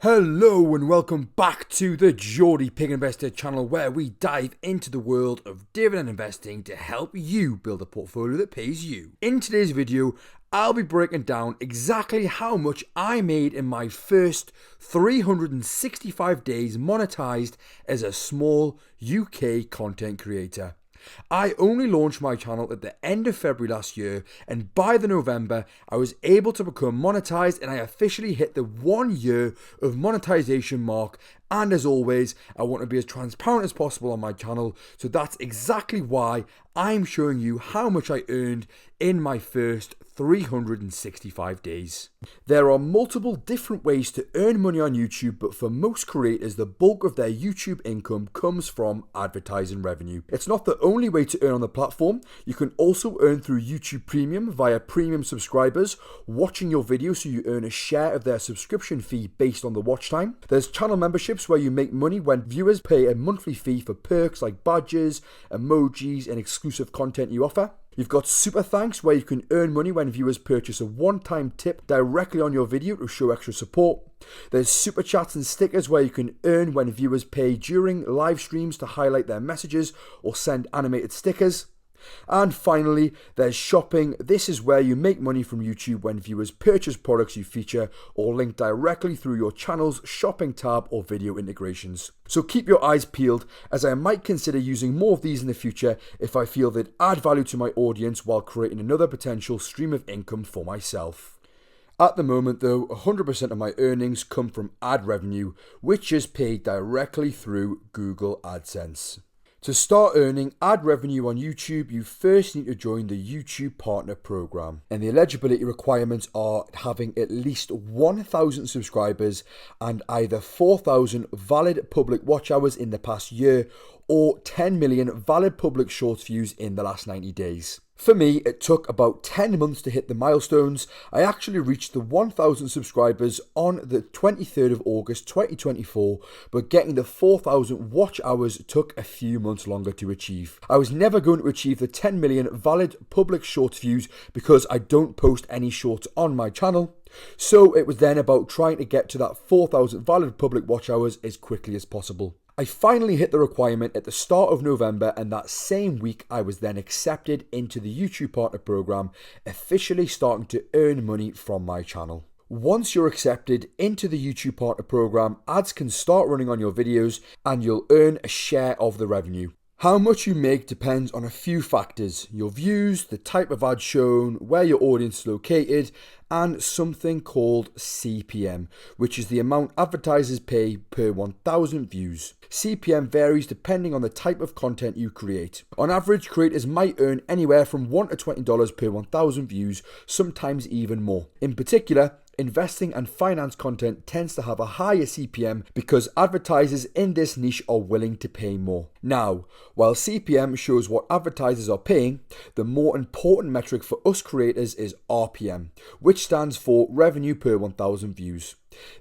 Hello and welcome back to the Geordie Pig Investor channel, where we dive into the world of dividend investing to help you build a portfolio that pays you. In today's video, I'll be breaking down exactly how much I made in my first 365 days monetized as a small UK content creator. I only launched my channel at the end of February last year, and by the November I was able to become monetized and I officially hit the 1 year of monetization mark. And as always, I want to be as transparent as possible on my channel, so that's exactly why I'm showing you how much I earned in my first 365 days. There are multiple different ways to earn money on YouTube, but for most creators, the bulk of their YouTube income comes from advertising revenue. It's not the only way to earn on the platform. You can also earn through YouTube Premium via premium subscribers watching your videos, so you earn a share of their subscription fee based on the watch time. There's channel memberships where you make money when viewers pay a monthly fee for perks like badges, emojis, and exclusive content you offer. You've got Super Thanks, where you can earn money when viewers purchase a one-time tip directly on your video to show extra support. There's Super Chats and Stickers, where you can earn when viewers pay during live streams to highlight their messages or send animated stickers. And finally, there's shopping. This is where you make money from YouTube when viewers purchase products you feature or link directly through your channel's shopping tab or video integrations. So keep your eyes peeled, as I might consider using more of these in the future if I feel they'd add value to my audience while creating another potential stream of income for myself. At the moment though, 100% of my earnings come from ad revenue, which is paid directly through Google AdSense. To start earning ad revenue on YouTube, you first need to join the YouTube Partner Program. And the eligibility requirements are having at least 1,000 subscribers and either 4,000 valid public watch hours in the past year or 10 million valid public shorts views in the last 90 days. For me, it took about 10 months to hit the milestones. I actually reached the 1,000 subscribers on the 23rd of August 2024, but getting the 4,000 watch hours took a few months longer to achieve. I was never going to achieve the 10 million valid public shorts views because I don't post any shorts on my channel. So it was then about trying to get to that 4,000 valid public watch hours as quickly as possible. I finally hit the requirement at the start of November, and that same week I was then accepted into the YouTube Partner Program, officially starting to earn money from my channel. Once you're accepted into the YouTube Partner Program, ads can start running on your videos and you'll earn a share of the revenue. How much you make depends on a few factors: your views, the type of ad shown, where your audience is located, and something called CPM, which is the amount advertisers pay per 1,000 views. CPM varies depending on the type of content you create. On average, creators might earn anywhere from $1 to $20 per 1,000 views, sometimes even more. In particular, investing and finance content tends to have a higher CPM because advertisers in this niche are willing to pay more. Now, while CPM shows what advertisers are paying, the more important metric for us creators is RPM, which stands for revenue per 1,000 views.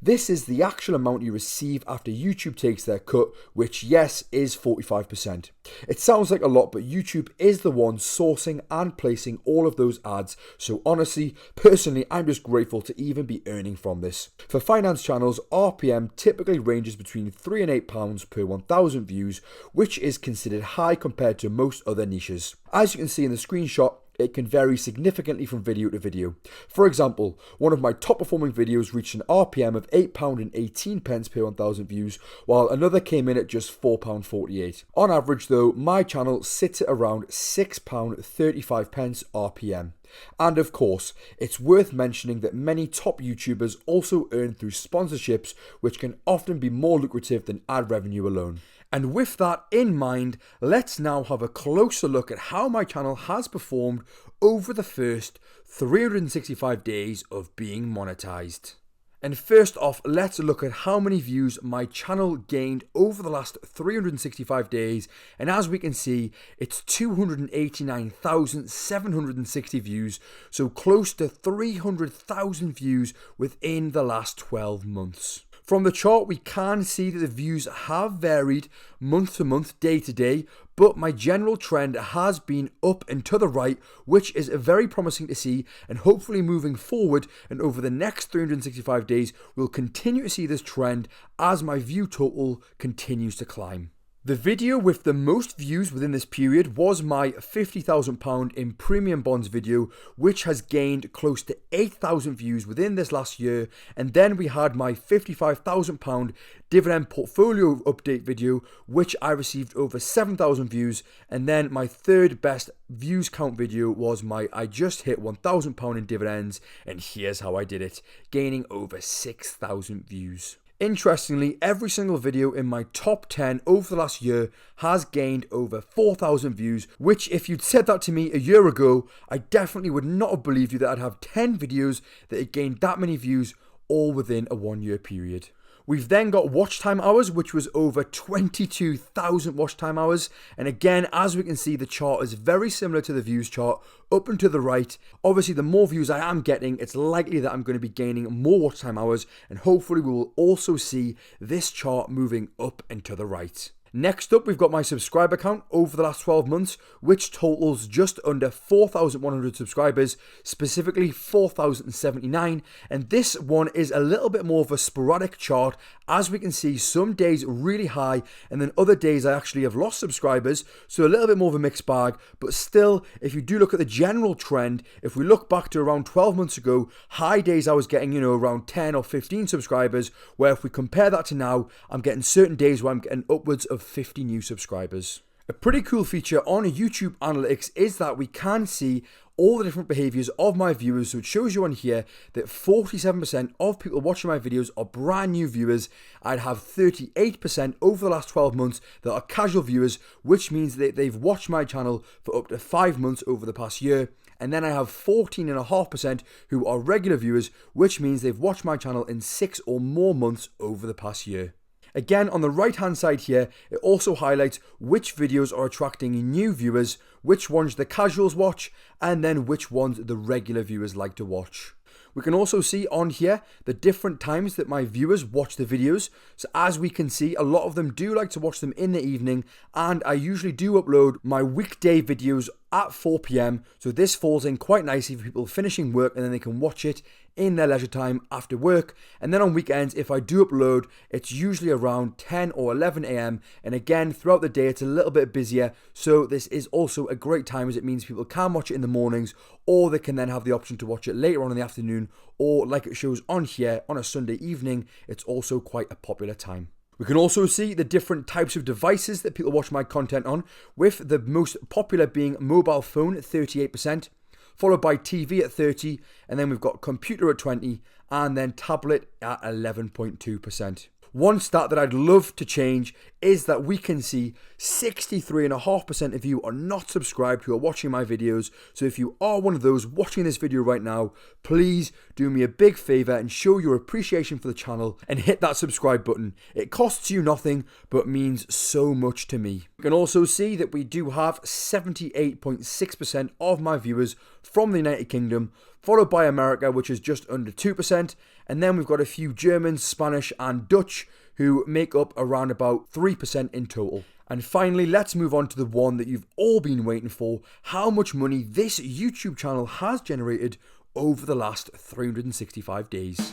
This is the actual amount you receive after YouTube takes their cut, which, yes, is 45%. It sounds like a lot, but YouTube is the one sourcing and placing all of those ads. So honestly, personally, I'm just grateful to even be earning from this. For finance channels, RPM typically ranges between £3 and £8 per 1,000 views, which is considered high compared to most other niches. As you can see in the screenshot, it can vary significantly from video to video. For example, one of my top performing videos reached an RPM of £8.18 per 1,000 views, while another came in at just £4.48. On average though, my channel sits at around £6.35 RPM. And of course, it's worth mentioning that many top YouTubers also earn through sponsorships, which can often be more lucrative than ad revenue alone. And with that in mind, let's now have a closer look at how my channel has performed over the first 365 days of being monetized. And first off, let's look at how many views my channel gained over the last 365 days. And as we can see, it's 289,760 views, so close to 300,000 views within the last 12 months. From the chart, we can see that the views have varied month to month, day to day, but my general trend has been up and to the right, which is very promising to see, and hopefully moving forward and over the next 365 days, we'll continue to see this trend as my view total continues to climb. The video with the most views within this period was my £50,000 in premium bonds video, which has gained close to 8,000 views within this last year. And then we had my £55,000 dividend portfolio update video, which I received over 7,000 views. And then my third best views count video was my I just hit £1,000 in dividends, and here's how I did it, gaining over 6,000 views. Interestingly, every single video in my top 10 over the last year has gained over 4,000 views, which if you'd said that to me a year ago, I definitely would not have believed you that I'd have 10 videos that had gained that many views all within a 1 year period. We've then got watch time hours, which was over 22,000 watch time hours. And again, as we can see, the chart is very similar to the views chart, up and to the right. Obviously, the more views I am getting, it's likely that I'm going to be gaining more watch time hours. And hopefully we will also see this chart moving up and to the right. Next up, we've got my subscriber count over the last 12 months, which totals just under 4,100 subscribers, specifically 4,079. And this one is a little bit more of a sporadic chart. As we can see, some days really high, and then other days I actually have lost subscribers. So a little bit more of a mixed bag, but still, if you do look at the general trend, if we look back to around 12 months ago, high days I was getting, around 10 or 15 subscribers, where if we compare that to now, I'm getting certain days where I'm getting upwards of 50 new subscribers. A pretty cool feature on YouTube Analytics is that we can see all the different behaviors of my viewers. So it shows you on here that 47% of people watching my videos are brand new viewers. I'd have 38% over the last 12 months that are casual viewers, which means that they've watched my channel for up to 5 months over the past year. And then I have 14.5% who are regular viewers, which means they've watched my channel in 6 or more months over the past year. Again, on the right hand side here, it also highlights which videos are attracting new viewers, which ones the casuals watch, and then which ones the regular viewers like to watch. We can also see on here the different times that my viewers watch the videos. So as we can see, a lot of them do like to watch them in the evening, and I usually do upload my weekday videos at 4 p.m. So this falls in quite nicely for people finishing work, and then they can watch it in their leisure time after work. And then on weekends, if I do upload, it's usually around 10 or 11 a.m. And again, throughout the day, it's a little bit busier. So this is also a great time, as it means people can watch it in the mornings, or they can then have the option to watch it later on in the afternoon, or like it shows on here, on a Sunday evening. It's also quite a popular time. We can also see the different types of devices that people watch my content on, with the most popular being mobile phone at 38%, followed by TV at 30%, and then we've got computer at 20%, and then tablet at 11.2%. One stat that I'd love to change is that we can see 63.5% of you are not subscribed who are watching my videos. So if you are one of those watching this video right now, please do me a big favor and show your appreciation for the channel and hit that subscribe button. It costs you nothing, but means so much to me. You can also see that we do have 78.6% of my viewers from the United Kingdom, followed by America, which is just under 2%. And then we've got a few Germans, Spanish, and Dutch who make up around about 3% in total. And finally, let's move on to the one that you've all been waiting for: how much money this YouTube channel has generated over the last 365 days.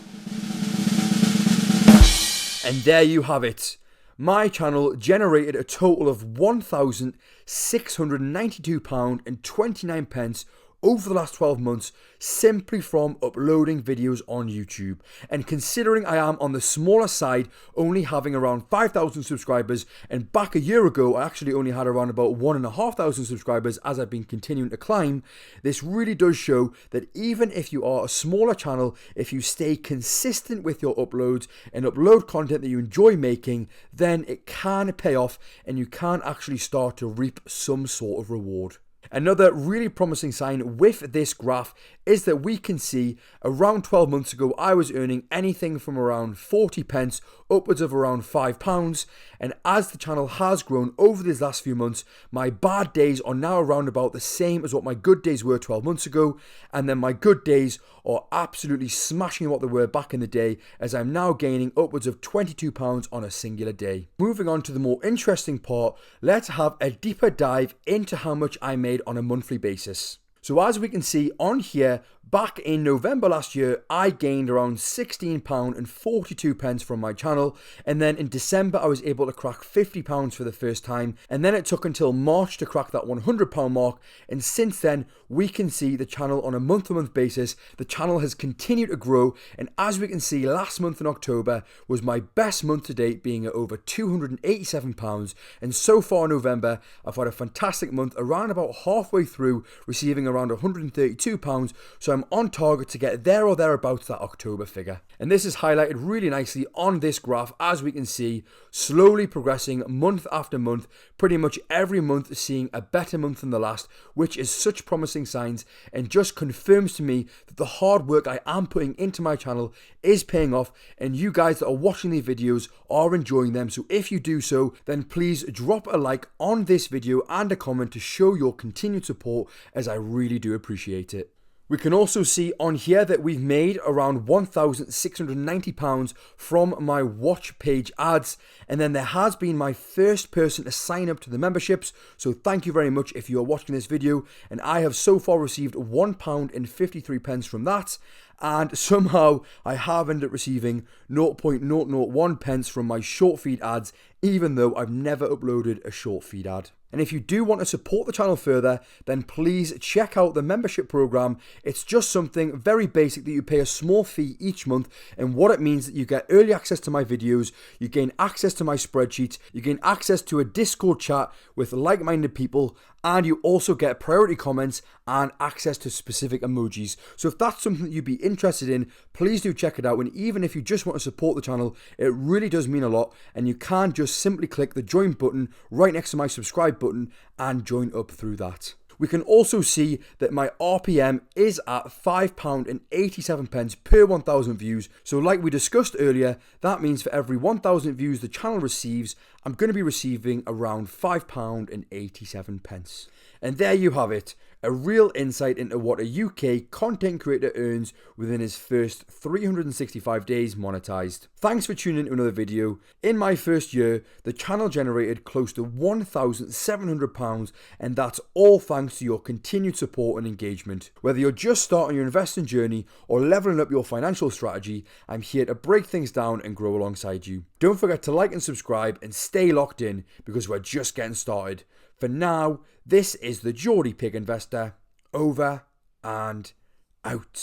And there you have it. My channel generated a total of £1,692.29 over the last 12 months simply from uploading videos on YouTube. And considering I am on the smaller side, only having around 5,000 subscribers, and back a year ago I actually only had around about 1,500 subscribers as I've been continuing to climb, this really does show that even if you are a smaller channel, if you stay consistent with your uploads and upload content that you enjoy making, then it can pay off and you can actually start to reap some sort of reward. Another really promising sign with this graph is that we can see around 12 months ago I was earning anything from around 40 pence upwards of around £5, and as the channel has grown over these last few months, my bad days are now around about the same as what my good days were 12 months ago, and then my good days are absolutely smashing what they were back in the day, as I'm now gaining upwards of £22 on a singular day. Moving on to the more interesting part, let's have a deeper dive into how much I made on a monthly basis. So as we can see on here, back in November last year, I gained around £16.42 from my channel, and then in December I was able to crack £50 for the first time, and then it took until March to crack that £100 mark, and since then we can see the channel on a month-to-month basis, the channel has continued to grow, and as we can see, last month in October was my best month to date, being at over £287, and so far in November I've had a fantastic month, around about halfway through receiving around £132, so I'm on target to get there or thereabouts that October figure. And this is highlighted really nicely on this graph, as we can see, slowly progressing month after month, pretty much every month seeing a better month than the last, which is such promising signs and just confirms to me that the hard work I am putting into my channel is paying off, and you guys that are watching these videos are enjoying them. So if you do so, then please drop a like on this video and a comment to show your continued support, as I really do appreciate it. We can also see on here that we've made around £1,690 from my watch page ads, and then there has been my first person to sign up to the memberships, so thank you very much if you are watching this video, and I have so far received £1.53 from that, and somehow I have ended up receiving 0.001 pence from my short feed ads, even though I've never uploaded a short feed ad. And if you do want to support the channel further, then please check out the membership program. It's just something very basic that you pay a small fee each month, and what it means that you get early access to my videos, you gain access to my spreadsheets, you gain access to a Discord chat with like-minded people, and you also get priority comments and access to specific emojis. So if that's something that you'd be interested in, please do check it out. And even if you just want to support the channel, it really does mean a lot, and you can just simply click the join button right next to my subscribe button and join up through that. We can also see that my RPM is at £5.87 per 1,000 views. So like we discussed earlier, that means for every 1,000 views the channel receives, I'm going to be receiving around £5.87. And there you have it, a real insight into what a UK content creator earns within his first 365 days monetized. Thanks for tuning in to another video. In my first year, the channel generated close to £1,700, and that's all thanks to your continued support and engagement. Whether you're just starting your investing journey or leveling up your financial strategy, I'm here to break things down and grow alongside you. Don't forget to like and subscribe and stay locked in, because we're just getting started. For now, this is the Geordie Pig Investor, over and out.